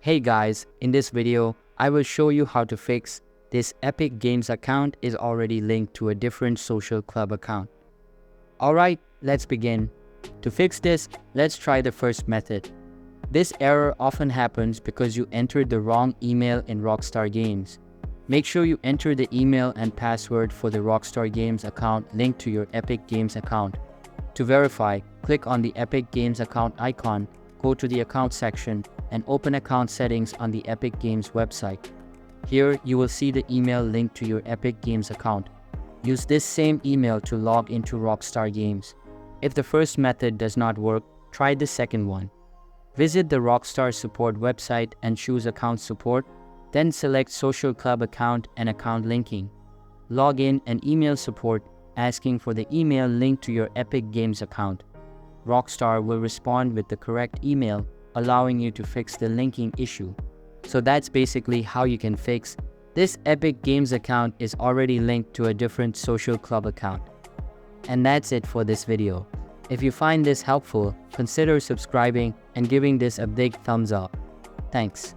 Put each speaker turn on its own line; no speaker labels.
Hey guys, in this video, I will show you how to fix this Epic Games account is already linked to a different social club account. Alright, let's begin. To fix this, let's try the first method. This error often happens because you entered the wrong email in Rockstar Games. Make sure you enter the email and password for the Rockstar Games account linked to your Epic Games account. To verify, click on the Epic Games account icon, go to the account section, and open account settings on the Epic Games website. Here, you will see the email linked to your Epic Games account. Use this same email to log into Rockstar Games. If the first method does not work, try the second one. Visit the Rockstar support website and choose Account Support, then select Social Club Account and Account Linking. Log in and email support asking for the email linked to your Epic Games account. Rockstar will respond with the correct email, allowing you to fix the linking issue. So that's basically how you can fix this Epic Games account is already linked to a different social club account. And that's it for this video. If you find this helpful, consider subscribing and giving this a big thumbs up. Thanks.